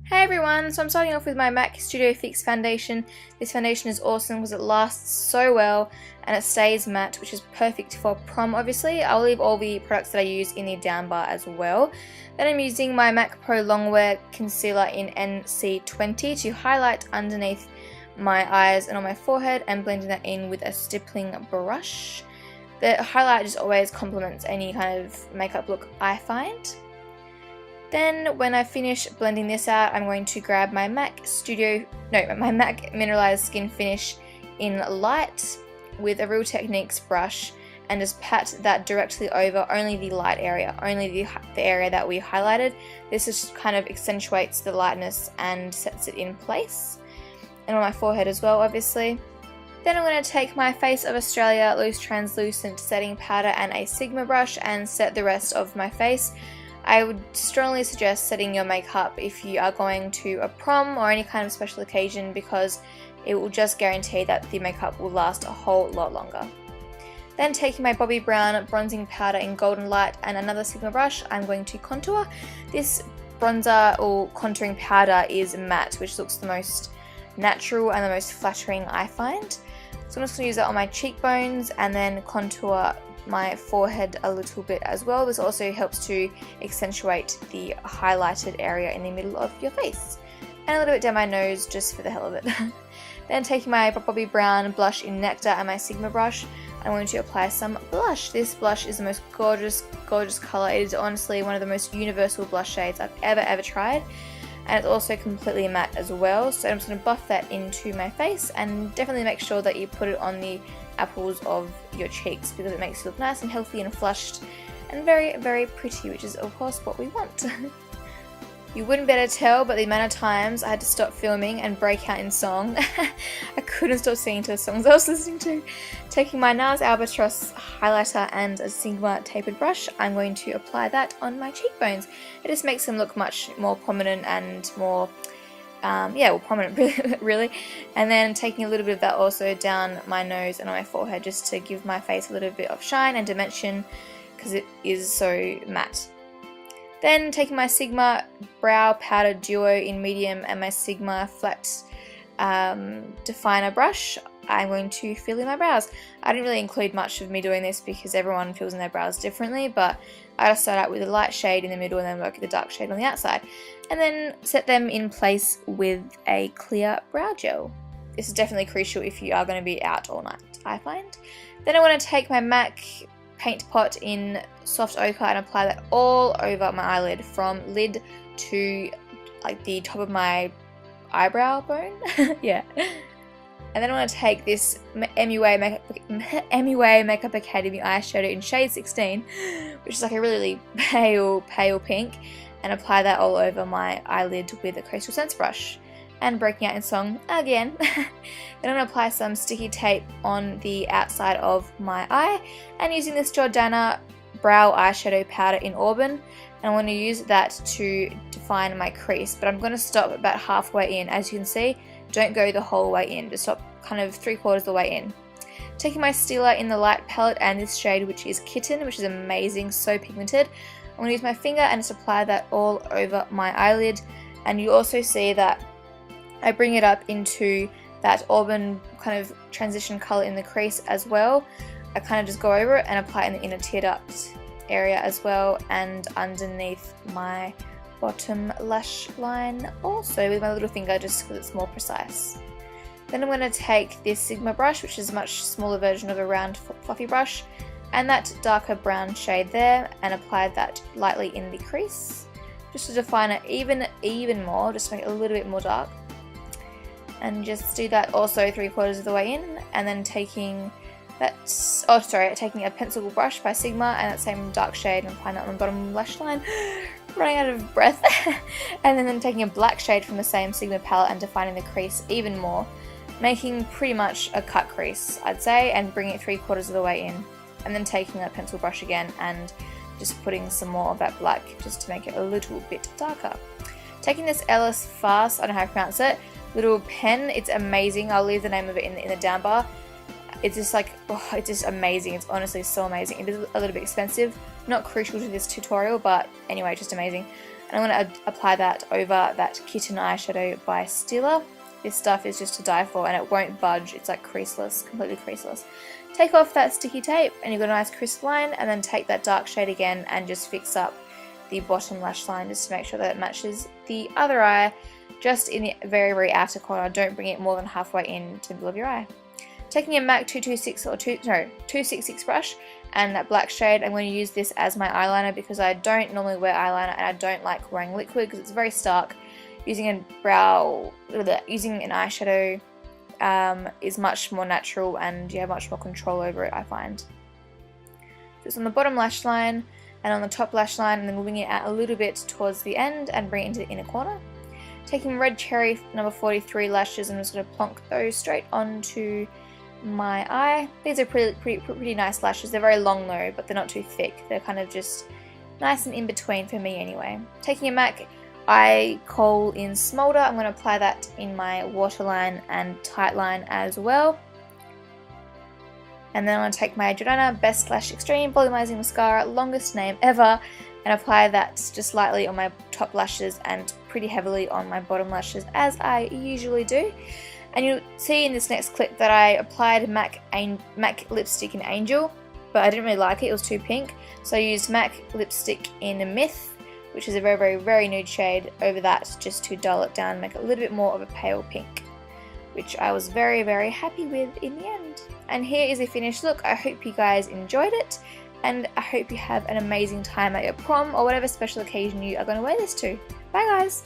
Hey everyone, so I'm starting off with my MAC Studio Fix foundation. This foundation is awesome because it lasts so well and it stays matte, which is perfect for prom obviously. I'll leave all the products that I use in the down bar as well. Then I'm using my MAC Pro Longwear Concealer in NC20 to highlight underneath my eyes and on my forehead and blending that in with a stippling brush. The highlight just always complements any kind of makeup look I find. Then when I finish blending this out, I'm going to grab my MAC Mineralized Skin Finish in Light with a Real Techniques brush and just pat that directly over only the light area, only the area that we highlighted. This just kind of accentuates the lightness and sets it in place. And on my forehead as well, obviously. Then I'm going to take my Face of Australia Loose Translucent Setting Powder and a Sigma brush and set the rest of my face. I would strongly suggest setting your makeup if you are going to a prom or any kind of special occasion because it will just guarantee that the makeup will last a whole lot longer. Then taking my Bobbi Brown Bronzing Powder in Golden Light and another Sigma brush, I'm going to contour. This bronzer or contouring powder is matte, which looks the most natural and the most flattering I find. So I'm just going to use that on my cheekbones and then contour my forehead a little bit as well. This also helps to accentuate the highlighted area in the middle of your face. And a little bit down my nose just for the hell of it. Then taking my Bobbi Brown blush in Nectar and my Sigma brush, I'm going to apply some blush. This blush is the most gorgeous colour. It is honestly one of the most universal blush shades I've ever tried. And it's also completely matte as well. So I'm just going to buff that into my face and definitely make sure that you put it on the apples of your cheeks because it makes you look nice and healthy and flushed and very pretty, which is of course what we want. You wouldn't be able to tell, but the amount of times I had to stop filming and break out in song. I couldn't stop singing to the songs I was listening to. Taking my NARS Albatross highlighter and a Sigma tapered brush, I'm going to apply that on my cheekbones. It just makes them look much more prominent and more prominent really. And then taking a little bit of that also down my nose and on my forehead just to give my face a little bit of shine and dimension because it is so matte. Then taking my Sigma Brow Powder Duo in medium and my Sigma Flat Definer brush, I'm going to fill in my brows. I didn't really include much of me doing this because everyone fills in their brows differently, but I just start out with a light shade in the middle and then work with the dark shade on the outside. And then set them in place with a clear brow gel. This is definitely crucial if you are going to be out all night, I find. Then I want to take my MAC Paint Pot in Soft Ochre and apply that all over my eyelid from lid to like the top of my eyebrow bone. Yeah. And then I want to take this MUA Makeup Academy eyeshadow in shade 16, which is like a really pale pink, and apply that all over my eyelid with a Coastal Scents brush. And breaking out in song again. Then I'm going to apply some sticky tape on the outside of my eye and using this Jordana Brow Eyeshadow Powder in Auburn. And I want to use that to define my crease, but I'm going to stop about halfway in. As you can see, don't go the whole way in, just stop kind of 3/4 of the way in. Taking my Stila in the Light palette and this shade which is Kitten, which is amazing, so pigmented. I'm going to use my finger and just apply that all over my eyelid. And you also see that I bring it up into that auburn kind of transition colour in the crease as well. I kind of just go over it and apply it in the inner tear duct area as well and underneath my bottom lash line also with my little finger just because it's more precise. Then I'm going to take this Sigma brush, which is a much smaller version of a round fluffy brush, and that darker brown shade there and apply that lightly in the crease just to define it even more, just to make it a little bit more dark. And just do that also 3/4 of the way in, and then taking a pencil brush by Sigma and that same dark shade and applying that on the bottom lash line. Running out of breath. And then taking a black shade from the same Sigma palette and defining the crease even more, making pretty much a cut crease, I'd say, and bringing it 3/4 of the way in. And then taking that pencil brush again and just putting some more of that black just to make it a little bit darker. Taking this Ellis Fast, I don't know how to pronounce it, little pen, it's amazing. I'll leave the name of it in the down bar. It's just like, it's just amazing. It's honestly so amazing. It is a little bit expensive, not crucial to this tutorial, but anyway, just amazing. And I'm going to apply that over that Kitten eyeshadow by Stila. This stuff is just to die for, and it won't budge. It's like creaseless, completely creaseless. Take off that sticky tape and you've got a nice crisp line, and then take that dark shade again and just fix up the bottom lash line just to make sure that it matches the other eye, just in the very, very outer corner. Don't bring it more than halfway in to the middle of your eye. Taking a MAC 266 brush and that black shade, I'm going to use this as my eyeliner because I don't normally wear eyeliner and I don't like wearing liquid because it's very stark. Using an eyeshadow is much more natural and you have much more control over it, I find. Just on the bottom lash line and on the top lash line, and then moving it out a little bit towards the end and bring it into the inner corner. Taking Red Cherry number 43 lashes, I'm just going to plonk those straight onto my eye. These are pretty nice lashes. They're very long though, but they're not too thick. They're kind of just nice and in between for me anyway. Taking a MAC Eye Kohl in Smolder, I'm going to apply that in my waterline and tight line as well. And then I'm going to take my Jordana Best Lash Extreme Volumizing Mascara, longest name ever, and apply that just lightly on my top lashes and pretty heavily on my bottom lashes as I usually do. And you'll see in this next clip that I applied MAC lipstick in Angel, but I didn't really like it, it was too pink. So I used MAC lipstick in Myth, which is a very, very, very nude shade, over that just to dull it down and make it a little bit more of a pale pink, which I was very, very happy with in the end. And here is a finished look. I hope you guys enjoyed it, and I hope you have an amazing time at your prom or whatever special occasion you are going to wear this to. Bye guys!